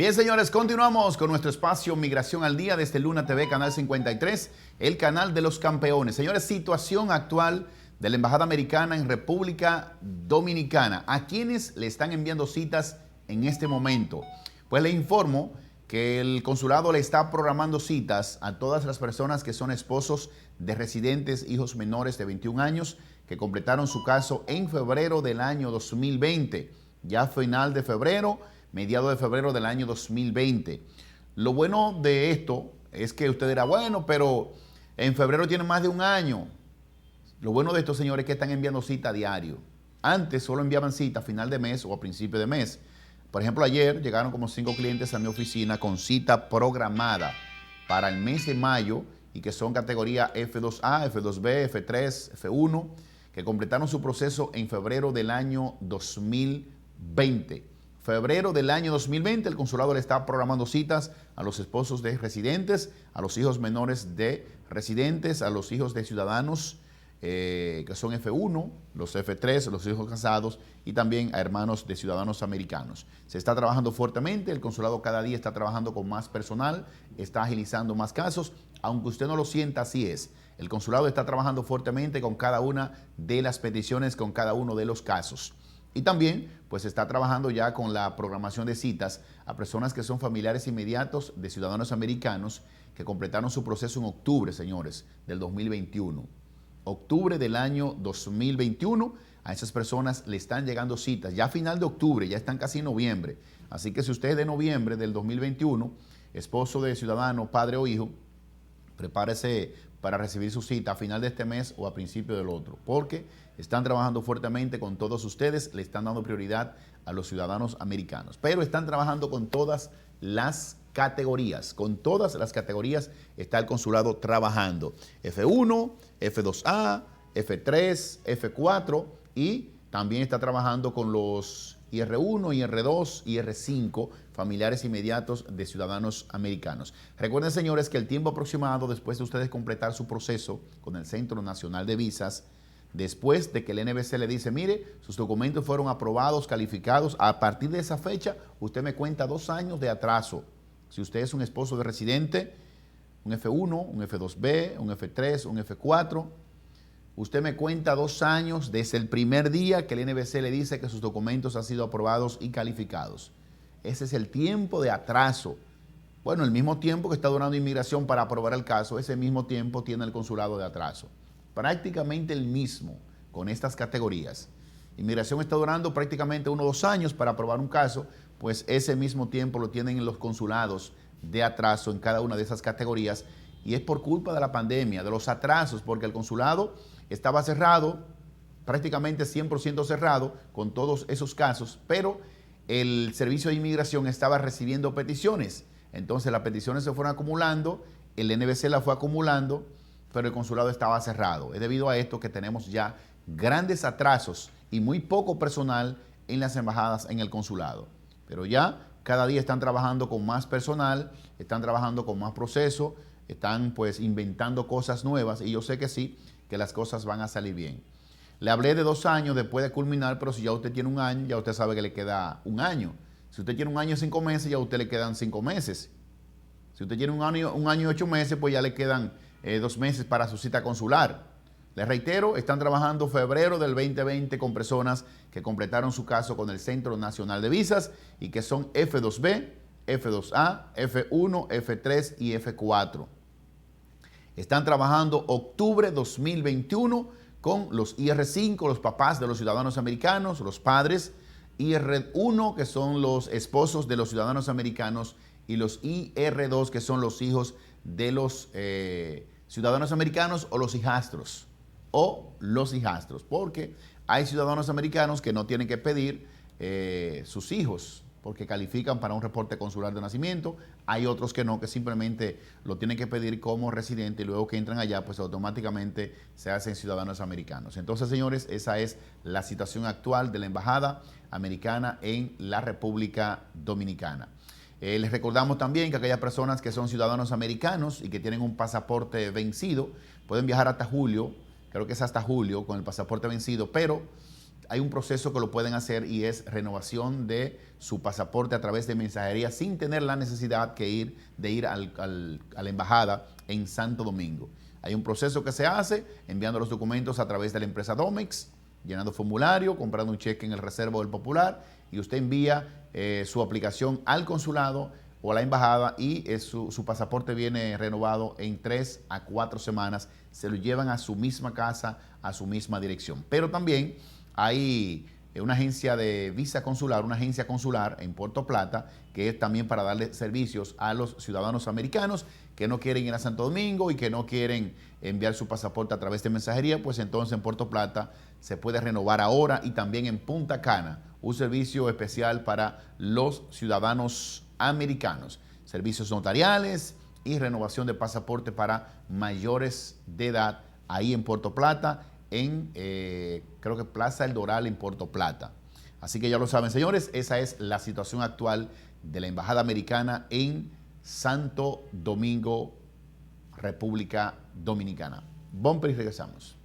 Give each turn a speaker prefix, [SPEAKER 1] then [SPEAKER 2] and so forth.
[SPEAKER 1] Bien, señores, continuamos con nuestro espacio Migración al Día desde Luna TV, Canal 53, el canal de los campeones. Señores, situación actual de la Embajada Americana en República Dominicana. ¿A quiénes le están enviando citas en este momento? Pues le informo que el consulado le está programando citas a todas las personas que son esposos de residentes, hijos menores de 21 años, que completaron su caso en febrero del año 2020. Ya final de febrero, mediado de febrero del año 2020. Lo bueno de esto es que usted dirá, bueno, pero en febrero tiene más de un año. Lo bueno de estos señores es que están enviando cita a diario. Antes solo enviaban cita a final de mes o a principio de mes. Por ejemplo, ayer llegaron como 5 clientes a mi oficina con cita programada para el mes de mayo y que son categoría F2A, F2B, F3, F1, que completaron su proceso en febrero del año 2020. Febrero del año 2020, el consulado le está programando citas a los esposos de residentes, a los hijos menores de residentes, a los hijos de ciudadanos que son F1, los F3, los hijos casados y también a hermanos de ciudadanos americanos. Se está trabajando fuertemente, el consulado cada día está trabajando con más personal, está agilizando más casos, aunque usted no lo sienta, así es. El consulado está trabajando fuertemente con cada una de las peticiones, con cada uno de los casos. Y también pues está trabajando ya con la programación de citas a personas que son familiares inmediatos de ciudadanos americanos que completaron su proceso en octubre, señores, del 2021. Octubre del año 2021, a esas personas le están llegando citas. Ya a final de octubre, ya están casi en noviembre. Así que si usted es de noviembre del 2021, esposo de ciudadano, padre o hijo, prepárese para recibir su cita a final de este mes o a principio del otro, porque están trabajando fuertemente con todos ustedes, le están dando prioridad a los ciudadanos americanos, pero están trabajando con todas las categorías, con todas las categorías está el consulado trabajando, F1, F2A, F3, F4 y también está trabajando con los IR1, IR2, IR5, familiares inmediatos de ciudadanos americanos. Recuerden, señores, que el tiempo aproximado después de ustedes completar su proceso con el Centro Nacional de Visas, después de que el NBC le dice, mire, sus documentos fueron aprobados, calificados, a partir de esa fecha, usted me cuenta 2 años de atraso. Si usted es un esposo de residente, un F1, un F2B, un F3, un F4, usted me cuenta 2 años desde el primer día que el NBC le dice que sus documentos han sido aprobados y calificados. Ese es el tiempo de atraso. Bueno, el mismo tiempo que está durando inmigración para aprobar el caso, ese mismo tiempo tiene el consulado de atraso. Prácticamente el mismo con estas categorías. Inmigración está durando prácticamente 1 o 2 años para aprobar un caso, pues ese mismo tiempo lo tienen en los consulados de atraso en cada una de esas categorías y es por culpa de la pandemia, de los atrasos, porque el consulado estaba cerrado, prácticamente 100% cerrado con todos esos casos, pero el servicio de inmigración estaba recibiendo peticiones. Entonces las peticiones se fueron acumulando, el NBC la fue acumulando, pero el consulado estaba cerrado. Es debido a esto que tenemos ya grandes atrasos y muy poco personal en las embajadas, en el consulado. Pero ya cada día están trabajando con más personal, están trabajando con más proceso, están pues inventando cosas nuevas y yo sé que sí, que las cosas van a salir bien. Le hablé de 2 años después de culminar, pero si ya usted tiene 1 año, ya usted sabe que le queda 1 año. Si usted tiene 1 año y 5 meses, ya a usted le quedan 5 meses. Si usted tiene 1 año y 8 meses, pues ya le quedan 2 meses para su cita consular. Les reitero, están trabajando febrero del 2020 con personas que completaron su caso con el Centro Nacional de Visas y que son F2B, F2A, F1, F3 y F4. Están trabajando octubre 2021 con los IR5, los papás de los ciudadanos americanos, los padres, IR1, que son los esposos de los ciudadanos americanos, y los IR2, que son los hijos de los ciudadanos americanos o los hijastros, porque hay ciudadanos americanos que no tienen que pedir sus hijos, porque califican para un reporte consular de nacimiento. Hay otros que no, que simplemente lo tienen que pedir como residente y luego que entran allá, pues automáticamente se hacen ciudadanos americanos. Entonces, señores, esa es la situación actual de la Embajada Americana en la República Dominicana. Les recordamos también que aquellas personas que son ciudadanos americanos y que tienen un pasaporte vencido, pueden viajar hasta julio, creo que es hasta julio, con el pasaporte vencido, pero hay un proceso que lo pueden hacer y es renovación de su pasaporte a través de mensajería sin tener la necesidad de ir a la embajada en Santo Domingo. Hay un proceso que se hace enviando los documentos a través de la empresa Domex, llenando formulario, comprando un cheque en el Reservo del Popular y usted envía su aplicación al consulado o a la embajada y su pasaporte viene renovado en 3 a 4 semanas. Se lo llevan a su misma casa, a su misma dirección. Pero también hay una agencia de visa consular, una agencia consular en Puerto Plata, que es también para darle servicios a los ciudadanos americanos que no quieren ir a Santo Domingo y que no quieren enviar su pasaporte a través de mensajería, pues entonces en Puerto Plata se puede renovar ahora, y también en Punta Cana, un servicio especial para los ciudadanos americanos. Servicios notariales y renovación de pasaporte para mayores de edad ahí en Puerto Plata, en creo que Plaza El Doral en Puerto Plata. Así que ya lo saben, señores, esa es la situación actual de la Embajada Americana en Santo Domingo, República Dominicana. Bumper y regresamos.